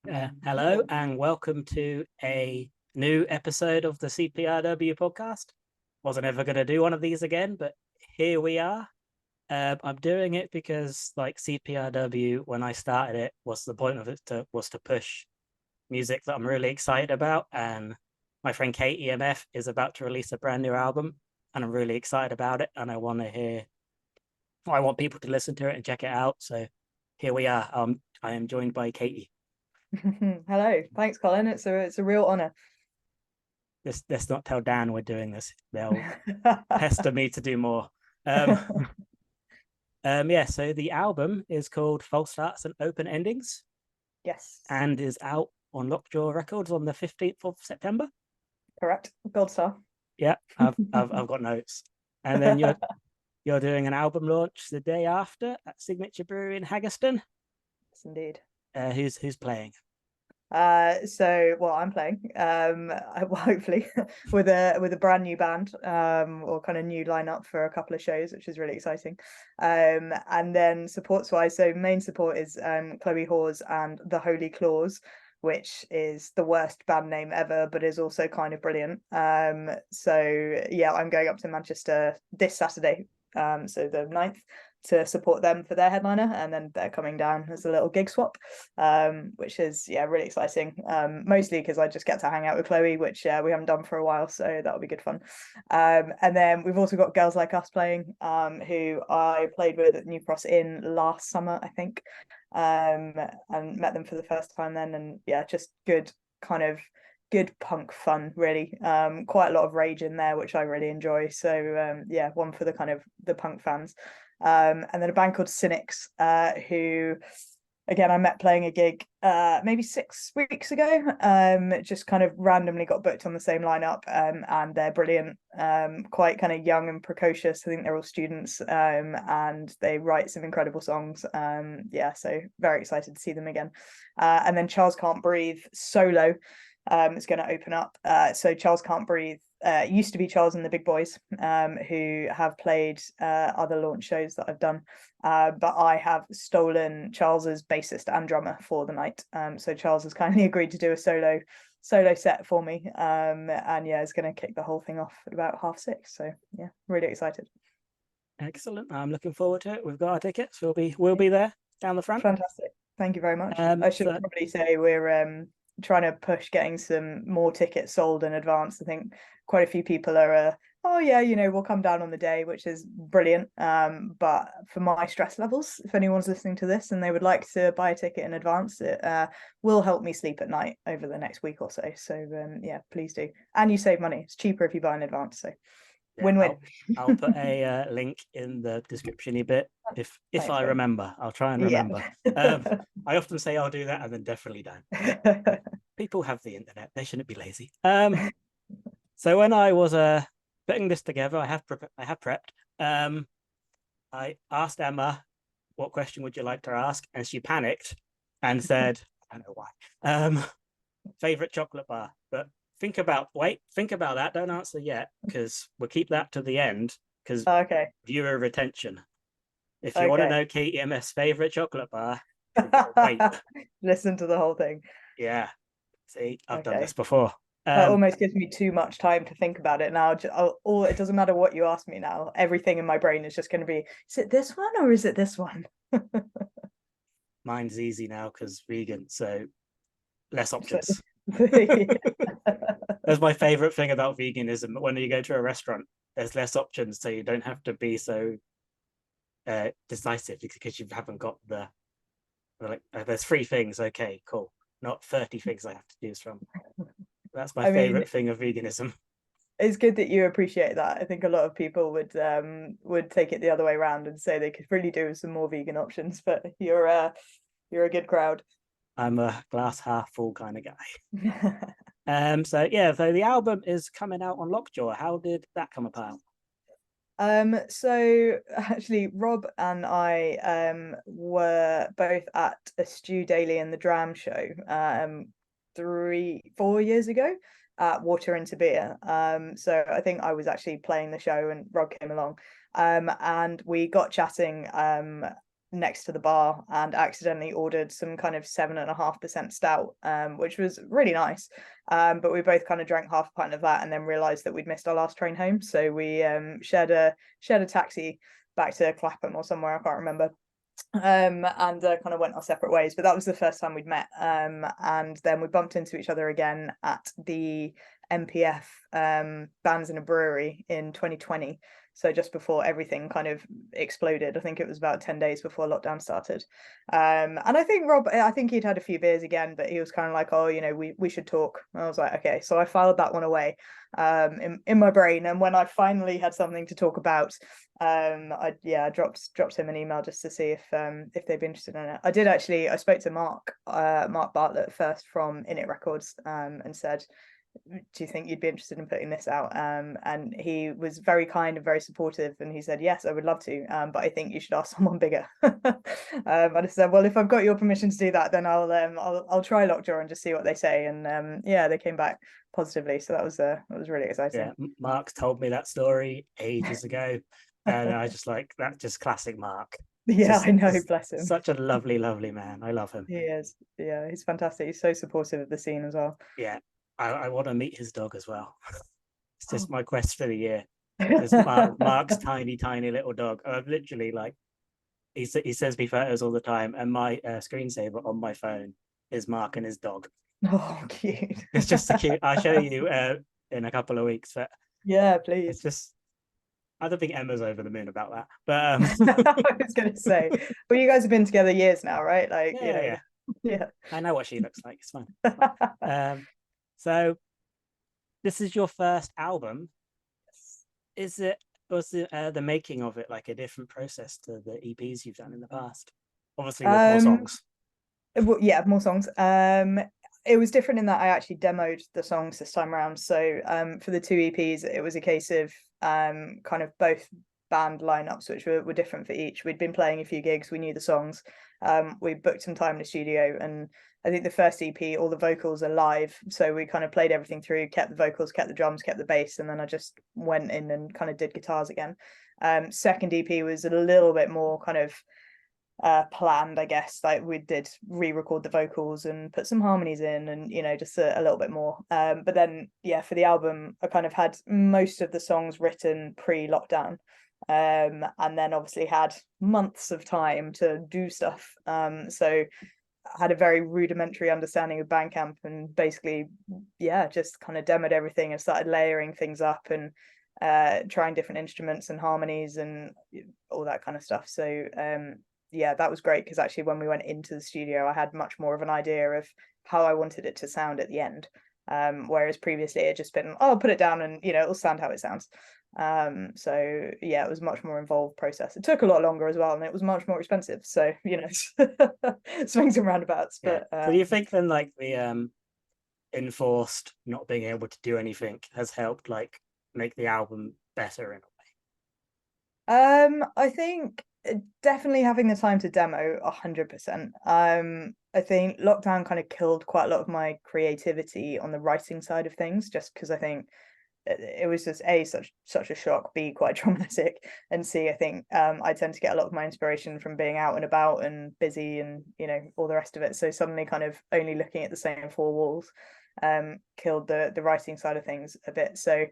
Hello and welcome to a new episode of the CPRW podcast. Wasn't ever going to do one of these again, but here we are. I'm doing it because, like CPRW, when I started it, was the point of it was to push music that I'm really excited about. And my friend KEMF is about to release a brand new album, and I'm really excited about it. And I want people to listen to it and check it out. So here we are. I am joined by Katie. Hello, thanks, Colin. It's a real honor. Let's not tell Dan we're doing this. They'll pester me to do more. Yeah, so the album is called False Starts and Open Endings. Yes. And is out on Lockjaw Records on the 15th of September. Correct. Gold star. Yeah, I've got notes. And then you're doing an album launch the day after at Signature Brew in Haggerston. Yes, indeed. Who's playing? Well, I'm playing hopefully with a brand new band or kind of new lineup for a couple of shows, which is really exciting. And then supports wise, so main support is Chloe Hawes and the Holy Claws, which is the worst band name ever, but is also kind of brilliant. So yeah, I'm going up to Manchester this Saturday, so the 9th, to support them for their headliner, and then they're coming down as a little gig swap, which is really exciting, mostly because I just get to hang out with Chloe, which we haven't done for a while, so that'll be good fun. And then we've also got Girls Like Us playing, who I played with at New Cross Inn last summer, I think, and met them for the first time then, and just good punk fun, really. Quite a lot of rage in there, which I really enjoy, so one for the kind of the punk fans. And then a band called Cynics, who again I met playing a gig maybe 6 weeks ago, just kind of randomly got booked on the same lineup, and they're brilliant, quite kind of young and precocious. I think they're all students, and they write some incredible songs. So very excited to see them again. And then Charles Can't Breathe solo is going to open up. So Charles Can't Breathe used to be Charles and the Big Boys, who have played other launch shows that I've done, but I have stolen Charles's bassist and drummer for the night. So Charles has kindly agreed to do a solo set for me, and it's going to kick the whole thing off at about 6:30. So yeah, really excited. Excellent. I'm looking forward to it. We've got our tickets. We'll be there down the front. Fantastic. Thank you very much. I should probably say we're trying to push getting some more tickets sold in advance. I think quite a few people are we'll come down on the day, which is brilliant, but for my stress levels, if anyone's listening to this and they would like to buy a ticket in advance, it will help me sleep at night over the next week or so. So please do, and you save money. It's cheaper if you buy in advance, so win-win. I'll put a link in the description bit if I remember. I'll try and remember. I often say I'll do that and then definitely don't. People have the internet, they shouldn't be lazy. So when I was putting this together, I have prepped. I asked Emma, what question would you like to ask, and she panicked and said, I don't know why, favorite chocolate bar. But think about that, don't answer yet, because we'll keep that to the end, because viewer retention. If you want to know KEMF's favorite chocolate bar, wait. Listen to the whole thing. Yeah, see, I've done this before. That almost gives me too much time to think about it now. It doesn't matter what you ask me now, everything in my brain is just going to be, is it this one or is it this one? Mine's easy now because vegan, so less options. That's my favorite thing about veganism. When you go to a restaurant, there's less options, so you don't have to be so decisive, because you haven't got there's 3 things. Okay, cool. Not 30 things I have to choose from. That's my favorite thing of veganism. It's good that you appreciate that. I think a lot of people would take it the other way around and say they could really do with some more vegan options, but you're a good crowd. I'm a glass half full kind of guy. So the album is coming out on Lockjaw. How did that come about? So actually Rob and I were both at a Stu Daly and the Dram show 3-4 years ago at Water into Beer. So I think I was actually playing the show and Rob came along, and we got chatting next to the bar and accidentally ordered some kind of 7.5% stout, which was really nice. But we both kind of drank half a pint of that and then realized that we'd missed our last train home. So we shared a taxi back to Clapham or somewhere, I can't remember. And kind of went our separate ways. But that was the first time we'd met. And then we bumped into each other again at the MPF Bands in a Brewery in 2020. So just before everything kind of exploded. I think it was about 10 days before lockdown started. And I think he'd had a few beers again, but he was kind of like, oh, you know, we should talk. And I was like, okay. So I filed that one away in my brain. And when I finally had something to talk about, I dropped him an email just to see if they'd be interested in it. I spoke to Mark Bartlett first from Init Records, and said, do you think you'd be interested in putting this out? And he was very kind and very supportive, and he said, yes, I would love to, but I think you should ask someone bigger. And I said, well, if I've got your permission to do that, then I'll try Lockjaw and just see what they say. And they came back positively, so that was really exciting. Yeah, Mark's told me that story ages ago, and I just like that, just classic Mark. Yeah, I know, bless him. Such a lovely man. I love him. He is. Yeah, he's fantastic. He's so supportive of the scene as well. Yeah, I want to meet his dog as well. It's just my quest for the year. Mark's tiny little dog. I've literally, like, he sends me photos all the time, and my screensaver on my phone is Mark and his dog. Oh, cute. It's just so cute. I'll show you in a couple of weeks. But yeah, please. It's just, I don't think Emma's over the moon about that. But I was going to say, well, you guys have been together years now, right? Like, yeah. I know what she looks like. It's fine. So this is your first album. Was the making of it like a different process to the EPs you've done in the past? Obviously, with more songs. Well, yeah, more songs. It was different in that I actually demoed the songs this time around. So for the 2 EPs, it was a case of kind of both band lineups, which were different for each. We'd been playing a few gigs, we knew the songs. We booked some time in the studio, and I think the first EP, all the vocals are live, so we kind of played everything through, kept the vocals, kept the drums, kept the bass, and then I just went in and kind of did guitars again. Second EP was a little bit more kind of planned, I guess. Like, we did re-record the vocals and put some harmonies in, and just a little bit more. But then for the album, I kind of had most of the songs written pre-lockdown, and then obviously had months of time to do stuff. So I had a very rudimentary understanding of Bandcamp, and basically just kind of demoed everything and started layering things up and trying different instruments and harmonies and all that kind of stuff. So that was great, because actually when we went into the studio, I had much more of an idea of how I wanted it to sound at the end, whereas previously it had just been, I'll put it down and it'll sound how it sounds. So it was a much more involved process. It took a lot longer as well, and it was much more expensive, so swings and roundabouts. But so do you think then, like, the enforced not being able to do anything has helped, like, make the album better in a way? I think definitely having the time to demo 100%. I think lockdown kind of killed quite a lot of my creativity on the writing side of things, just because I think it was just such a shock, B, quite traumatic, and C, I think I tend to get a lot of my inspiration from being out and about and busy and all the rest of it. So suddenly kind of only looking at the same 4 walls killed the writing side of things a bit. So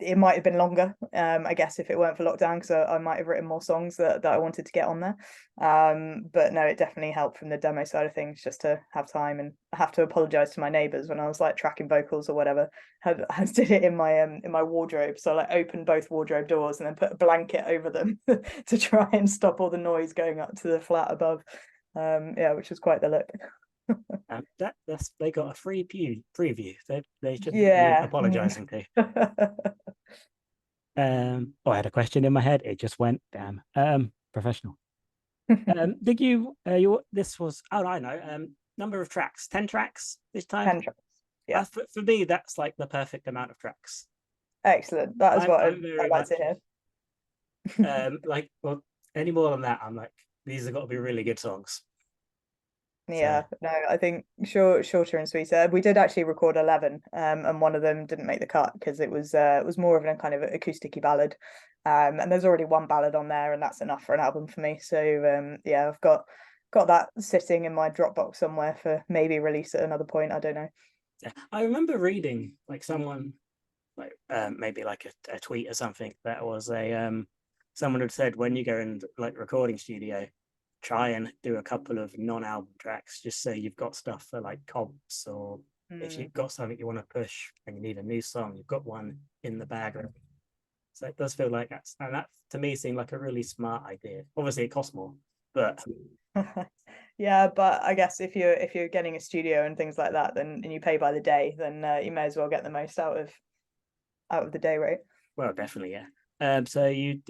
it might have been longer, I guess, if it weren't for lockdown, because I might have written more songs that I wanted to get on there. But no, it definitely helped from the demo side of things, just to have time. And I have to apologize to my neighbors when I was like tracking vocals or whatever. I did it in my wardrobe, so I like opened both wardrobe doors and then put a blanket over them to try and stop all the noise going up to the flat above. Which was quite the look. They got a free preview. They shouldn't be apologizing to. I had a question in my head. It just went, damn. Professional. Did you? This was. Oh, I know. Number of tracks. 10 tracks this time. 10 tracks. Yeah. For me, that's like the perfect amount of tracks. Excellent. That is what I'd like to hear. Well, any more than that, I'm like, these have got to be really good songs. Yeah, no, I think shorter and sweeter. We did actually record 11, and one of them didn't make the cut because it was more of a kind of acoustic-y ballad. And there's already one ballad on there, and that's enough for an album for me. So yeah, I've got that sitting in my Dropbox somewhere for maybe release at another point. I don't know. Yeah, I remember reading like someone like maybe like a tweet or something that was a someone had said when you go in like recording studio, try and do a couple of non-album tracks just so you've got stuff for like comps, or if you've got something you want to push and you need a new song, you've got one in the bag. So it does feel like that to me seemed like a really smart idea. Obviously it costs more, but yeah, but I guess if you're getting a studio and things like that, then and you pay by the day, then you may as well get the most out of the day rate. Well, definitely, yeah. So you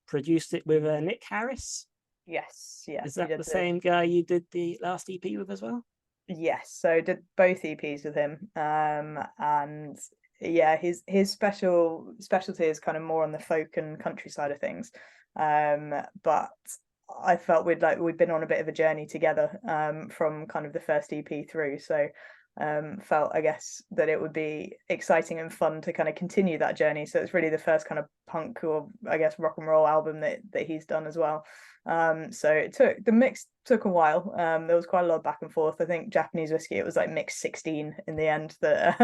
produced it with Nick Harris? Yes, yeah. Is that the same guy you did the last EP with as well? Yes, so did both EPs with him. And yeah, his specialty is kind of more on the folk and country side of things. But I felt we'd been on a bit of a journey together from kind of the first EP through. So felt I guess that it would be exciting and fun to kind of continue that journey. So it's really the first kind of punk or I guess rock and roll album that he's done as well. So the mix took a while. There was quite a lot of back and forth. I think Japanese whiskey, it was like mix 16 in the end that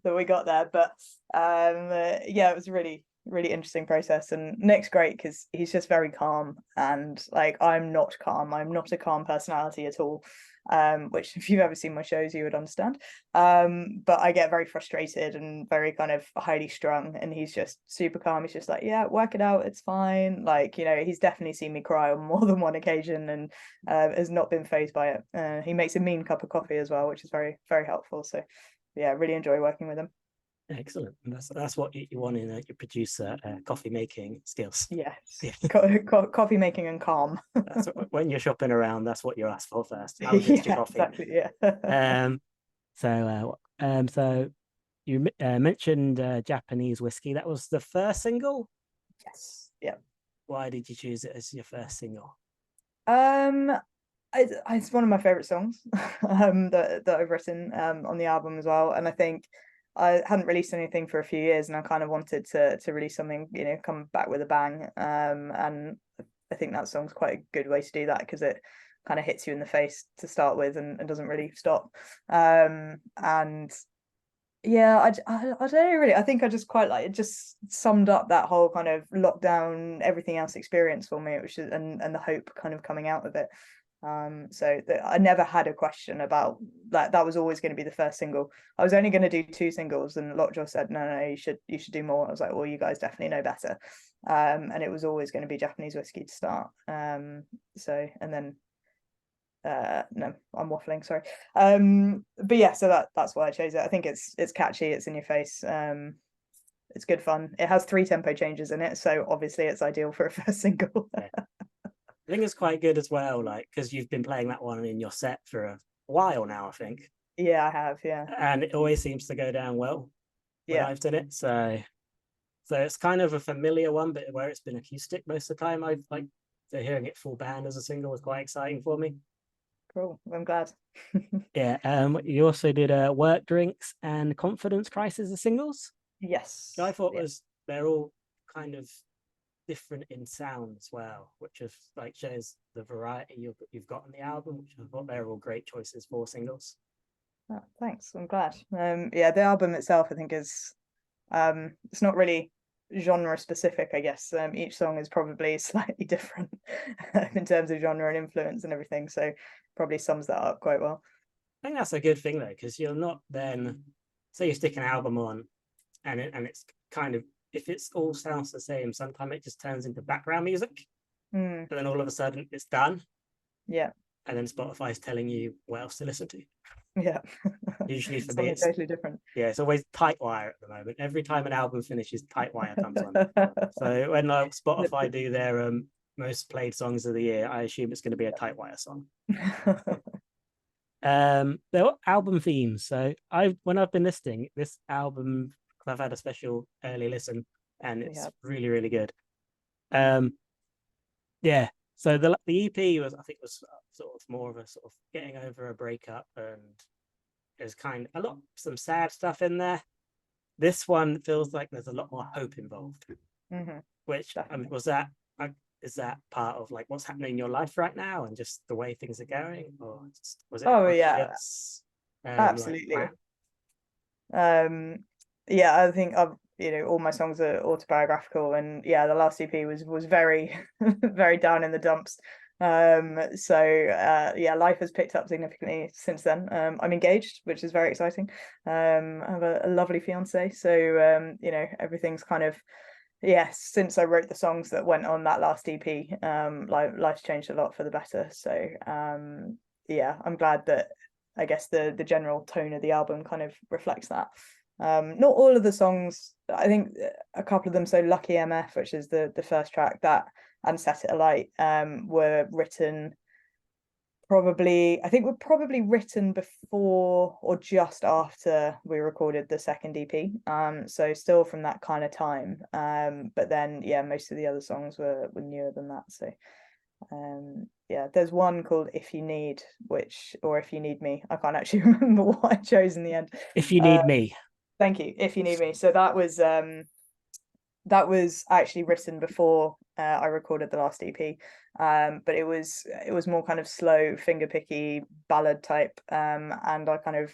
that we got there. But yeah, it was a really interesting process. And Nick's great because he's just very calm, and like I'm not calm. I'm not a calm personality at all. Which if you've ever seen my shows you would understand. But I get very frustrated and very kind of highly strung, and he's just super calm. He's just like, yeah, work it out, it's fine. Like, you know, he's definitely seen me cry on more than one occasion, and has not been fazed by it. He makes a mean cup of coffee as well, which is very, very helpful. So yeah, really enjoy working with him. Excellent. That's what you want in your producer, coffee making skills. Yes. Yeah. Coffee making and calm. That's when you're shopping around, that's what you ask for first. How good's your coffee? Exactly, yeah. So you mentioned Japanese whiskey. That was the first single? Yes. Yeah. Why did you choose it as your first single? It's one of my favorite songs that I've written on the album as well, and I think I hadn't released anything for a few years, and I kind of wanted to release something, you know, come back with a bang. And I think that song's quite a good way to do that because it kind of hits you in the face to start with and doesn't really stop. And yeah, I don't know really. I think I just quite like it. Just summed up that whole kind of lockdown, everything else experience for me, which is and the hope kind of coming out of it. So I never had a question about that was always going to be the first single. I was only going to do 2 singles, and Lockjaw said, no, you should do more. I was like, well, you guys definitely know better. And it was always going to be Japanese whiskey to start. So and then no, I'm waffling, sorry. But yeah, so that's why I chose it. I think it's catchy, it's in your face. It's good fun. It has 3 tempo changes in it, so obviously it's ideal for a first single. Yeah. I think it's quite good as well, like because you've been playing that one in your set for a while now, I think. Yeah, I have, yeah. And it always seems to go down well when I've done it. So it's kind of a familiar one, but where it's been acoustic most of the time, I've like so hearing it full band as a single was quite exciting for me. Cool, I'm glad. Yeah. You also did Work Drinks and Confidence Crisis as singles. Yes. I thought they're all kind of different in sound as well, which is like shows the variety you've got on the album, which I thought they're all great choices for singles. Oh, thanks, I'm glad. Yeah, the album itself I think is it's not really genre specific, I guess. Each song is probably slightly different in terms of genre and influence and everything, so probably sums that up quite well. I think that's a good thing though, because you're not then say you stick an album on and it's kind of if it's all sounds the same, sometimes it just turns into background music. And then all of a sudden it's done. Yeah. And then Spotify's telling you what else to listen to. Yeah. Usually for me, it's totally different. Yeah, it's always Tightwire at the moment. Every time an album finishes, Tightwire comes on. So when Spotify do their most played songs of the year, I assume it's going to be a Tightwire song. There were album themes. So when I've been listening, this album, I've had a special early listen, and it's really, really good. Yeah. So the EP was sort of more of a sort of getting over a breakup, and there's some sad stuff in there. This one feels like there's a lot more hope involved, which is that part of like what's happening in your life right now and just the way things are going, or was it absolutely. like, I think all my songs are autobiographical, and the last EP was very very down in the dumps. Life has picked up significantly since then. I'm engaged, which is very exciting. I have a lovely fiance, so everything's kind of since I wrote the songs that went on that last EP, life's changed a lot for the better. So I'm glad that I guess the general tone of the album kind of reflects that. Not all of the songs, I think a couple of them, so Lucky MF, which is the first track, that and Set It Alight, were written probably written before or just after we recorded the second EP, so still from that kind of time, but then most of the other songs were newer than that. So there's one called If You Need, or If You Need Me, I can't actually remember what I chose in the end. If You Need Me. Thank you. If You Need Me. So that was actually written before I recorded the last EP, but it was more kind of slow, finger picky ballad type, and I kind of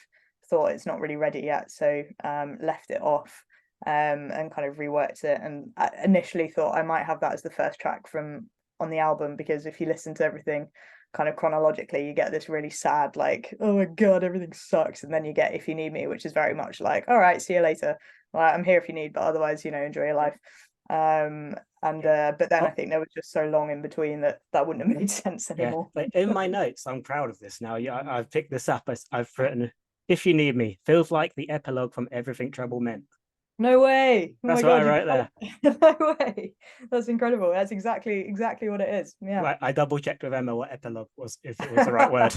thought it's not really ready yet, so left it off, and kind of reworked it, and I initially thought I might have that as the first track on the album, because if you listen to everything kind of chronologically, you get this really sad, like, oh my god, everything sucks, and then you get If You Need Me, which is very much like, all right, see you later, well, I'm here if you need, but otherwise, enjoy your life. But then I think there was just so long in between that wouldn't have made sense anymore. But in my notes, I'm proud of this now. I've picked this up. I've written, If You Need Me, feels like the epilogue from Everything Trouble Meant. No way. That's what I wrote there. No way. That's incredible. That's exactly what it is. Yeah. Right, I double checked with Emma what epilogue was, if it was the right word.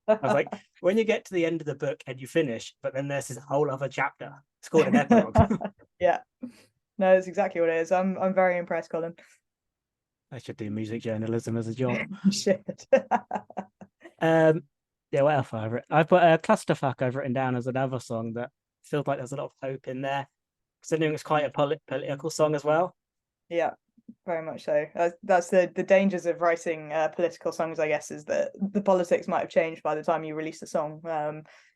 I was like, when you get to the end of the book and you finish, but then there's this whole other chapter, it's called an epilogue. Yeah. No, that's exactly what it is. I'm very impressed, Colin. I should do music journalism as a job. You should. What else have I written? I've got a Clusterfuck I've written down as another song that feels like there's a lot of hope in there, considering it's quite a political song as well. Yeah, very much so. That's the dangers of writing political songs, I guess, is that the politics might have changed by the time you release the song.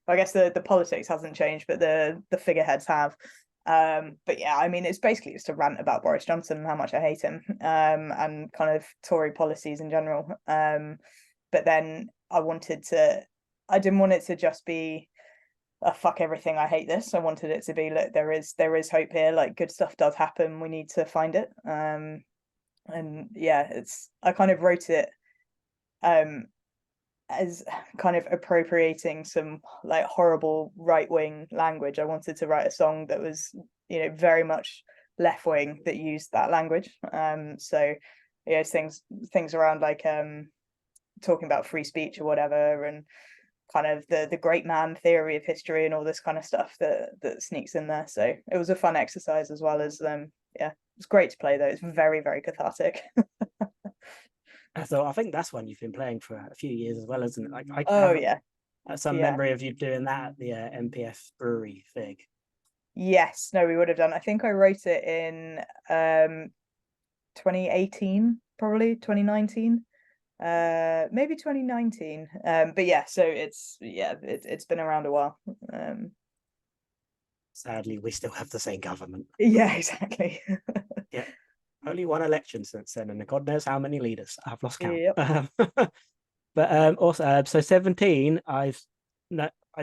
I guess the politics hasn't changed, but the figureheads have. But yeah, I mean, it's basically just a rant about Boris Johnson and how much I hate him, and kind of Tory policies in general. But then I didn't want it to just be a fuck everything, I hate this. I wanted it to be, look, there is hope here, like good stuff does happen, we need to find it. And yeah, I kind of wrote it as kind of appropriating some like horrible right-wing language. I wanted to write a song that was, very much left-wing, that used that language. So things around like talking about free speech or whatever, and kind of the great man theory of history and all this kind of stuff that sneaks in there. So it was a fun exercise, as well as it's great to play though. It's very, very cathartic. So I think that's one you've been playing for a few years as well, isn't it? Like some memory of you doing that at the MPF brewery thing. Yes, no, we would have done. I think I wrote it in 2018, probably 2019. Maybe 2019. But yeah, so it's been around a while. Sadly, we still have the same government. Yeah, exactly. Yeah, only one election since then, and God knows how many leaders. I've lost count. Yep. But also, so 17, I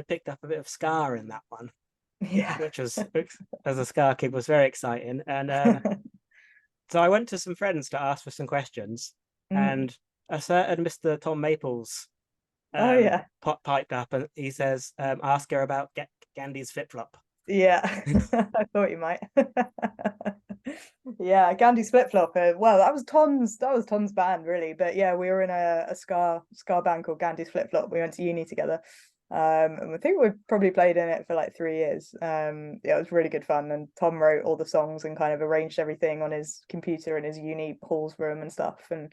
picked up a bit of ska in that one. Yeah, which was, as a ska kid, was very exciting. And so I went to some friends to ask for some questions, and a certain Mr. Tom Maples piped up, and he says, ask her about Gandhi's flip-flop. Yeah, I thought you might. Yeah, Gandhi's flip-flop. Well, that was Tom's band, really. But yeah, we were in a ska band called Gandhi's flip-flop. We went to uni together. And I think we probably played in it for like 3 years. It was really good fun, and Tom wrote all the songs and kind of arranged everything on his computer in his uni halls room and stuff. And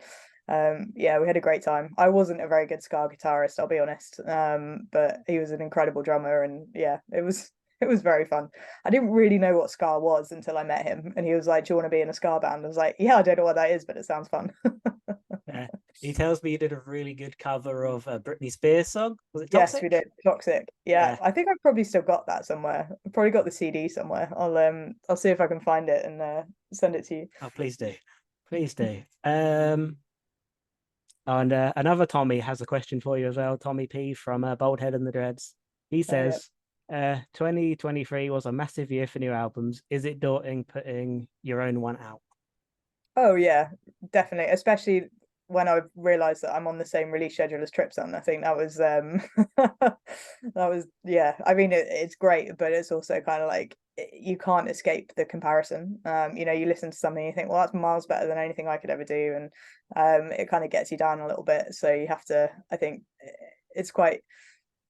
Yeah, we had a great time. I wasn't a very good ska guitarist, I'll be honest, but he was an incredible drummer, and yeah, it was very fun. I didn't really know what ska was until I met him, and he was like, "Do you want to be in a ska band?" I was like, "Yeah, I don't know what that is, but it sounds fun." Yeah. He tells me you did a really good cover of a Britney Spears song. Was it Yes, we Toxic? did. Toxic. Yeah, Yeah. I think I've probably still got that somewhere. I've probably got the CD somewhere. I'll see if I can find it and send it to you. Oh, please do. Please do. And another Tommy has a question for you as well. Tommy P from Baldhead and the Dreads. He Oh yeah. says, 2023 was a massive year for new albums. Is it daunting putting your own one out? Oh yeah, definitely. Especially when I realized that I'm on the same release schedule as Tripson. I think that was that was, yeah. I mean, it's great, but it's also kind of like you can't escape the comparison. You know, you listen to something, you think, well, that's miles better than anything I could ever do, and it kind of gets you down a little bit. So you have to, I think, it's quite,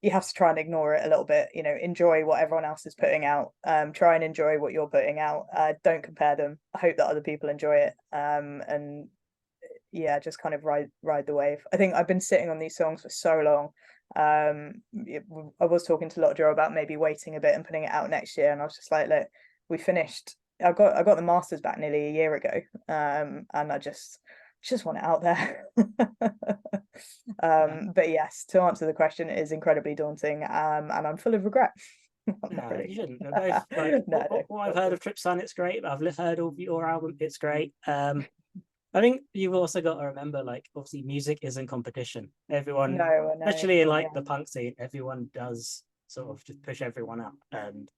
you have to try and ignore it a little bit, you know, enjoy what everyone else is putting out, try and enjoy what you're putting out, don't compare them. I hope that other people enjoy it, and yeah, just kind of ride the wave. I think I've been sitting on these songs for so long. I was talking to Lockjaw about maybe waiting a bit and putting it out next year, and I was just like, look, we finished, I got the masters back nearly a year ago, and I just want it out there. But yes, to answer the question, it is incredibly daunting, and I'm full of regret. Not No, really. you shouldn't. They're both like No, no, what I've heard of Trip Sun, it's great. I've heard all of your album, it's great. I think you've also got to remember, like, obviously, music isn't competition. Everyone, no, I know. especially in Yeah. like the punk scene, everyone does sort of just push everyone up, and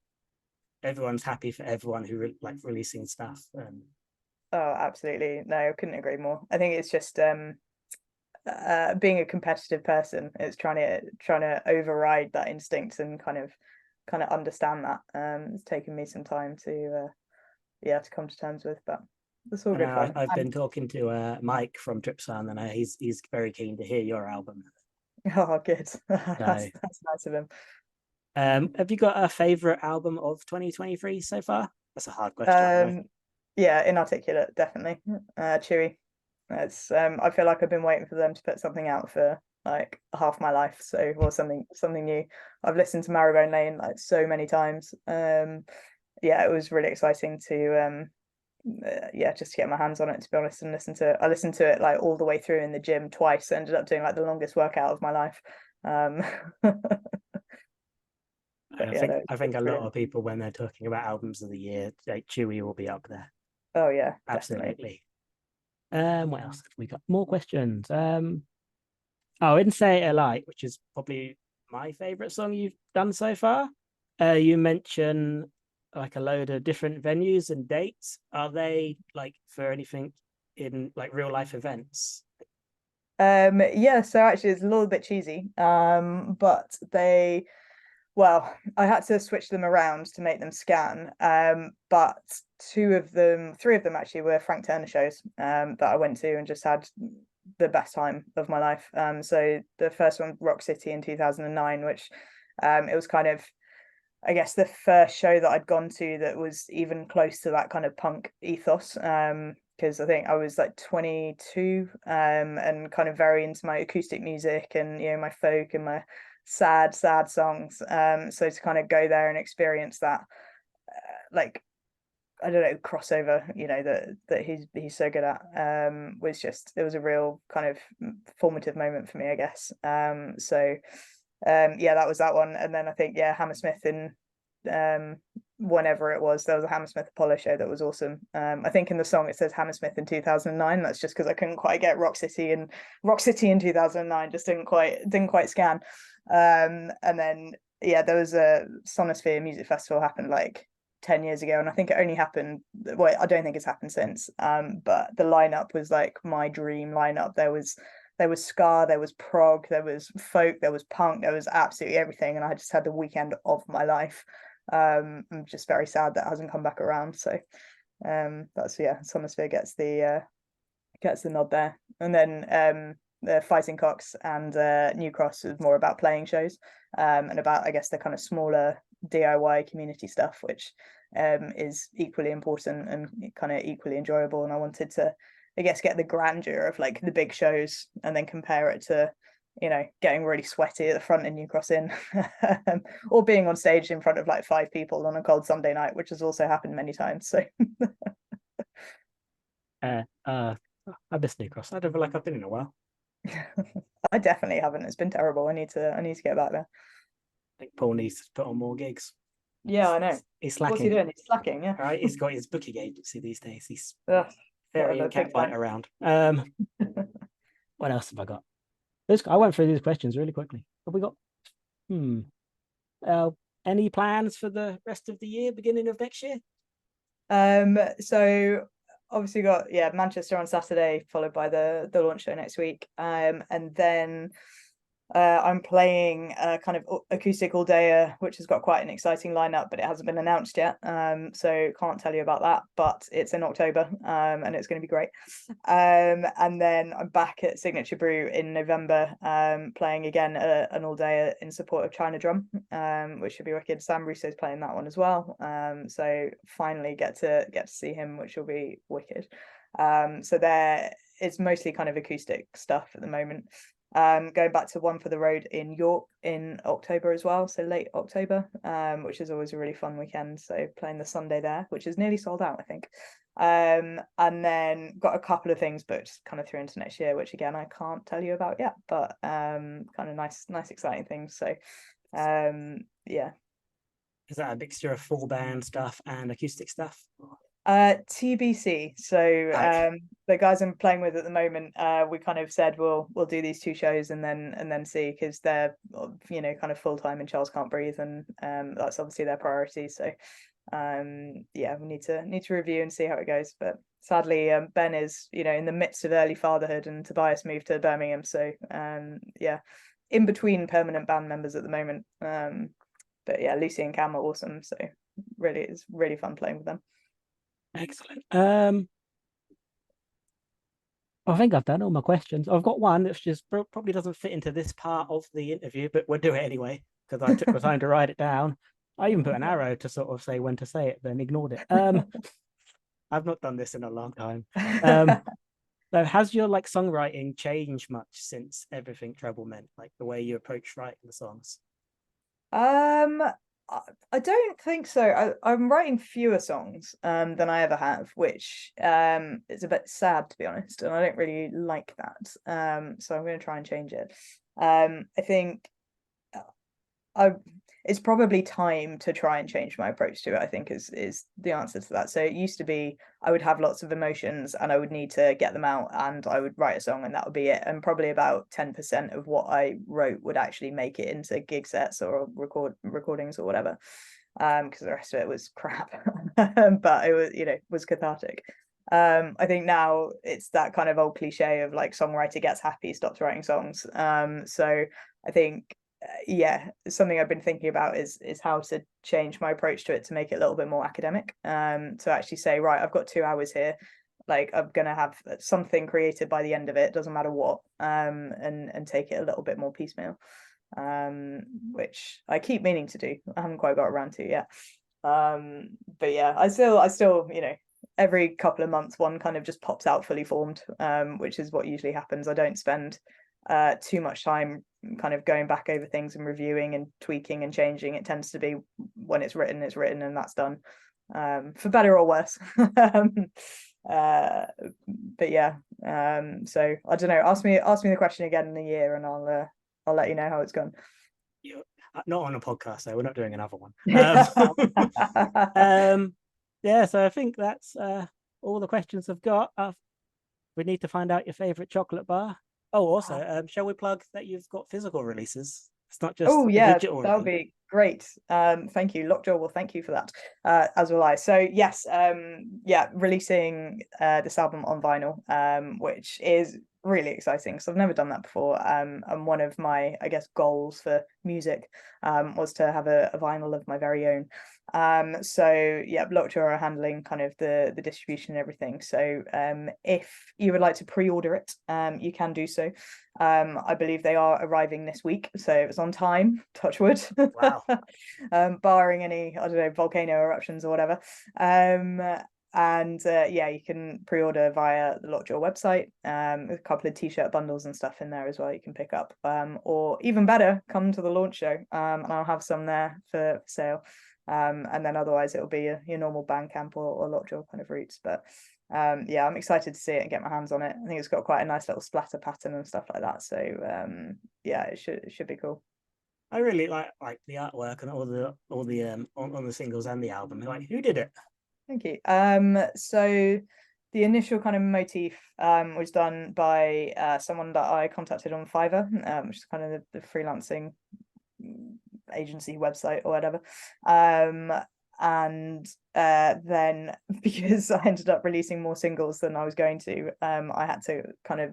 everyone's happy for everyone who like releasing stuff. And Oh, absolutely. No, I couldn't agree more. I think it's just being a competitive person. It's trying to override that instinct and kind of understand that. It's taken me some time to yeah, to come to terms with, but it's all and good I, fun. I've been talking to Mike from Trip Sun, and he's very keen to hear your album. Oh, good. So, That's nice of him. have you got a favorite album of 2023 so far? That's a hard question, I know. Um, yeah, inarticulate, definitely. Chewy. It's I feel like I've been waiting for them to put something out for like half my life, so or something new. I've listened to Marrowbone Lane like so many times. Yeah, it was really exciting to yeah, just to get my hands on it, to be honest, and I listened to it like all the way through in the gym twice. Ended up doing like the longest workout of my life. But yeah, no, I think it's a lot brilliant. of people, when they're talking about albums of the year, like Chewy will be up there. Oh yeah, definitely. Absolutely. What else have we got? More questions. Oh, In Say It Alight, which is probably my favorite song you've done so far. You mention like a load of different venues and dates. Are they like for anything in like real life events? Yeah, so actually it's a little bit cheesy. But they, well, I had to switch them around to make them scan. But three of them actually were Frank Turner shows that I went to and just had the best time of my life. So the first one, Rock City in 2009, which it was kind of, I guess, the first show that I'd gone to that was even close to that kind of punk ethos. Because I think I was like 22, and kind of very into my acoustic music and, you know, my folk and my sad songs. So to kind of go there and experience that, like, I don't know, crossover, you know, that he's so good at, was just, it was a real kind of formative moment for me, I guess. So yeah, that was that one. And then I think, yeah, Hammersmith in whenever it was, there was a Hammersmith Apollo show that was awesome. I think in the song it says Hammersmith in 2009. That's just because I couldn't quite get Rock City in 2009, just didn't quite scan. And then yeah, there was a Sonosphere Music Festival happened like 10 years ago, and I think it only happened, well, I don't think it's happened since, but the lineup was like my dream lineup. There was ska, there was prog, there was folk, there was punk, there was absolutely everything, and I just had the weekend of my life. I'm just very sad that hasn't come back around. So that's, yeah, Sonosphere gets the nod there. And then the Fighting Cocks and New Cross was more about playing shows, and about, I guess, the kind of smaller DIY community stuff, which is equally important and kind of equally enjoyable. And I wanted to I guess, get the grandeur of like the big shows and then compare it to, you know, getting really sweaty at the front in New Cross Inn, or being on stage in front of like 5 people on a cold Sunday night, which has also happened many times. So I miss New Cross. I don't feel like I've been in a while. I definitely haven't. It's been terrible. I need to get back there. I think Paul needs to put on more gigs. Yeah, I know. He's slacking. What's he doing? He's slacking, yeah. Right, he's got his booking agency these days. He's Ugh, ferrying cat bite around. What else have I got? I went through these questions really quickly. Have we got any plans for the rest of the year, beginning of next year? So obviously got Manchester on Saturday, followed by the launch show next week. And then I'm playing a kind of acoustic all day, which has got quite an exciting lineup, but it hasn't been announced yet. So can't tell you about that, but it's in October, and it's going to be great. And then I'm back at Signature Brew in November, playing again an all day in support of China Drum, which should be wicked. Sam Russo's playing that one as well. So finally get to see him, which will be wicked. So there it's mostly kind of acoustic stuff at the moment. Going back to One for the Road in York in October as well, so late October, which is always a really fun weekend. So playing the Sunday there, which is nearly sold out, I think. And then got a couple of things booked kind of through into next year, which again I can't tell you about yet, but kind of nice exciting things. So yeah. Is that a mixture of full band stuff and acoustic stuff? TBC. So the guys I'm playing with at the moment, we kind of said we'll do these 2 shows and then see, because they're, you know, kind of full-time and Charles can't breathe, and that's obviously their priority. So yeah, we need to review and see how it goes. But sadly, Ben is, you know, in the midst of early fatherhood, and Tobias moved to Birmingham, so yeah, in between permanent band members at the moment. But yeah, Lucy and Cam are awesome, so really it's really fun playing with them. Excellent. I think I've done all my questions. I've got one that's just probably doesn't fit into this part of the interview, but we'll do it anyway because I took the time to write it down. I even put an arrow to sort of say when to say it, then ignored it. I've not done this in a long time. So has your like songwriting changed much since Everything Trouble Meant, like the way you approach writing the songs? I don't think so. I'm writing fewer songs than I ever have, which is a bit sad, to be honest, and I don't really like that. So I'm going to try and change it. I think it's probably time to try and change my approach to it, I think is the answer to that. So it used to be I would have lots of emotions and I would need to get them out, and I would write a song and that would be it. And probably about 10% of what I wrote would actually make it into gig sets or recordings or whatever. Because the rest of it was crap. But it was, you know, was cathartic. I think now it's that kind of old cliche of like songwriter gets happy, stops writing songs. So I think yeah, something I've been thinking about is how to change my approach to it to make it a little bit more academic. To actually say, right, I've got 2 hours here, like I'm gonna have something created by the end of it, doesn't matter what, and take it a little bit more piecemeal, which I keep meaning to do. I haven't quite got around to yet. But yeah, I still, you know, every couple of months one kind of just pops out fully formed, which is what usually happens. I don't spend too much time kind of going back over things and reviewing and tweaking and changing. It tends to be when it's written and that's done, for better or worse. But yeah, so I don't know, ask me the question again in a year and I'll let you know how it's gone. Not on a podcast, so we're not doing another one. Yeah, so I think that's all the questions I've got. We need to find out your favorite chocolate bar. Oh, also, shall we plug that you've got physical releases? It's not just digital. That would be great. Thank you, Lockjaw. Well, thank you for that. As will I. So yes, releasing this album on vinyl, which is really exciting. So I've never done that before. And one of my, I guess, goals for music was to have a vinyl of my very own. So yeah, Lockjaw are handling kind of the distribution and everything. So if you would like to pre-order it, you can do so. I believe they are arriving this week, so it's on time, touch wood. Wow. Barring any, I don't know, volcano eruptions or whatever. yeah, you can pre-order via the Lockjaw website. A couple of t-shirt bundles and stuff in there as well you can pick up. Or even better, come to the launch show, and I'll have some there for sale. And then otherwise it'll be your normal Bandcamp or Lockjaw kind of routes. But yeah, I'm excited to see it and get my hands on it. I think it's got quite a nice little splatter pattern and stuff like that. So yeah, it should be cool. I really like the artwork and all the on the singles and the album. Like, who did it? Thank you. So the initial kind of motif was done by someone that I contacted on Fiverr, which is kind of the freelancing agency website or whatever. And then because I ended up releasing more singles than I was going to, I had to kind of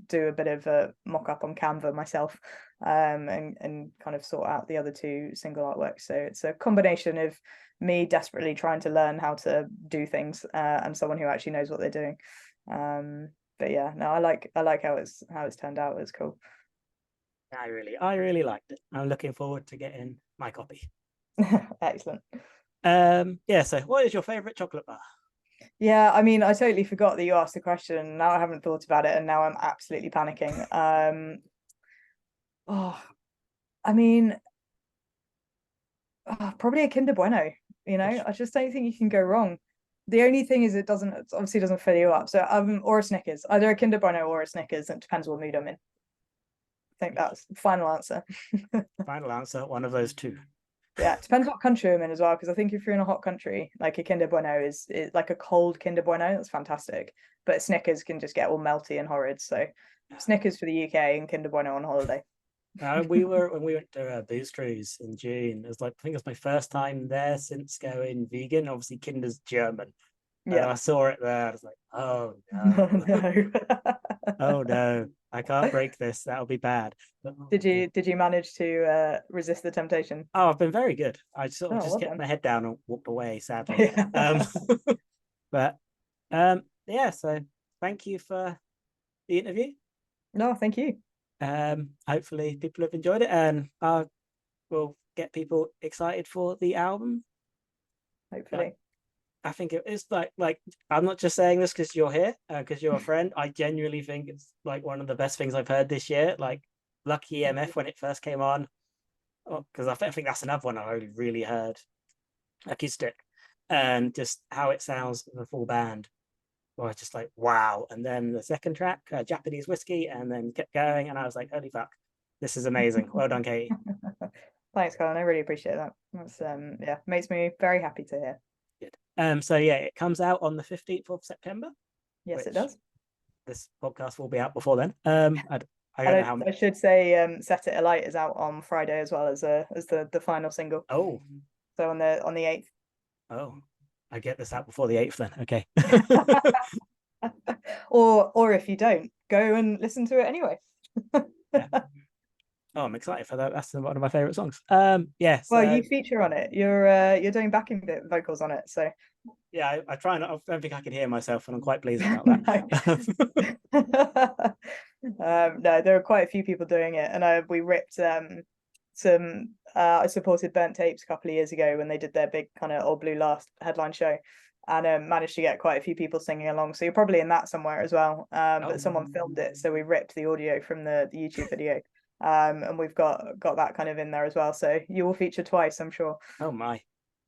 do a bit of a mock-up on Canva myself, and kind of sort out the other two single artworks. So it's a combination of me desperately trying to learn how to do things, and someone who actually knows what they're doing. But yeah, no, I like how it's turned out. It's cool. I really liked it. I'm looking forward to getting my copy. Excellent. Yeah, so what is your favorite chocolate bar? Yeah, I mean, I totally forgot that you asked the question. Now I haven't thought about it, and now I'm absolutely panicking. Oh, I mean, probably a Kinder Bueno. You know, I just don't think you can go wrong. The only thing is it obviously doesn't fill you up. So or a Snickers, either a Kinder Bueno or a Snickers. It depends what mood I'm in. I think that's the final answer. Final answer, one of those two. Yeah, it depends what country I'm in as well, because I think if you're in a hot country, like a Kinder Bueno is like a cold Kinder Bueno, that's fantastic. But Snickers can just get all melty and horrid. So Snickers for the UK and Kinder Bueno on holiday. When we went to Booze Cruise in June, it was like, I think it was my first time there since going vegan. Obviously, Kinder's German. Yeah, I saw it there. I was like, oh no, no. Oh no, I can't break this. That'll be bad. But, Did you manage to resist the temptation? Oh, I've been very good. I sort of just kept my head down and walked away, sadly. But yeah, so thank you for the interview. No, thank you. Hopefully people have enjoyed it, and we'll get people excited for the album. Hopefully. I think it is like I'm not just saying this because you're here, because you're a friend. I genuinely think it's like one of the best things I've heard this year. Like Lucky EMF when it first came on, because I think that's another one I only really heard acoustic, and just how it sounds with a full band. Well, it's just like wow. And then the second track, Japanese Whiskey, and then kept going, and I was like, holy fuck, this is amazing. Well done, Katie. Thanks, Colin. I really appreciate that. That's yeah, makes me very happy to hear. Good. So yeah, it comes out on the 15th of September. Yes, it does. This podcast will be out before then. I don't know how I should say Set It Alight is out on Friday as well as the final single. Oh. So on the 8th. Oh. I get this out before the 8th then. Okay. or if you don't, go and listen to it anyway. Yeah. Oh, I'm excited for that. That's one of my favorite songs. Yeah. So, well, you feature on it. You're doing backing vocals on it. So yeah, I try not. I don't think I can hear myself, and I'm quite pleased about that. No, there are quite a few people doing it, and we ripped some. I supported Burnt Tapes a couple of years ago when they did their big kind of Old Blue Last headline show, and managed to get quite a few people singing along. So you're probably in that somewhere as well. But someone filmed it, so we ripped the audio from the YouTube video. And we've got that kind of in there as well. So you will feature twice, I'm sure. Oh my.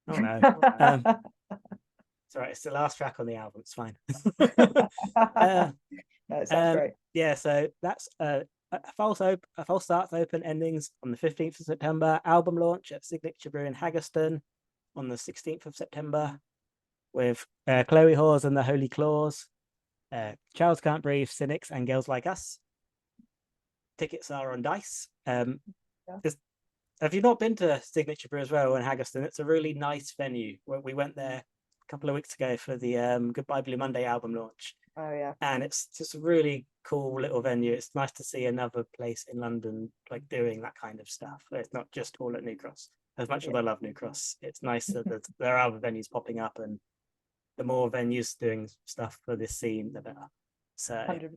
Oh no. It's all right. It's the last track on the album. It's fine. No, it sounds great. Yeah, so that's false starts, open endings on the 15th of September. Album launch at Signature Brew in Haggerston on the 16th of September with Chloe Hawes and the Holy Claws, Charles Can't Breathe, Cynics, and Girls Like Us. Tickets are on Dice. Have you not been to Signature Brew as well in Haggerston? It's a really nice venue. We went there a couple of weeks ago for the Goodbye Blue Monday album launch. Oh yeah. And it's just a really cool little venue. It's nice to see another place in London like doing that kind of stuff. It's not just all at New Cross. As much as I love New Cross, it's nice that there are other venues popping up, and the more venues doing stuff for this scene, the better. So 100%.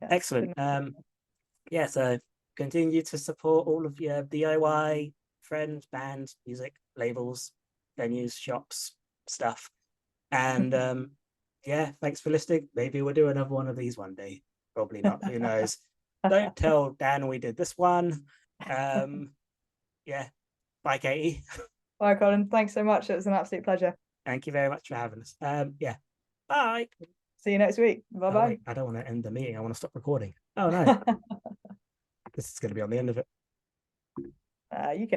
Yeah. Excellent. Yeah, so continue to support all of your DIY friends, bands, music, labels, venues, shops, stuff. And yeah, thanks for listening. Maybe we'll do another one of these one day. Probably not. Who knows? Don't tell Dan we did this one. Yeah. Bye, Katie. Bye, Colin. Thanks so much. It was an absolute pleasure. Thank you very much for having us. Yeah. Bye. See you next week. Bye bye. Oh, wait, I don't want to end the meeting. I want to stop recording. Oh no. This is going to be on the end of it. You can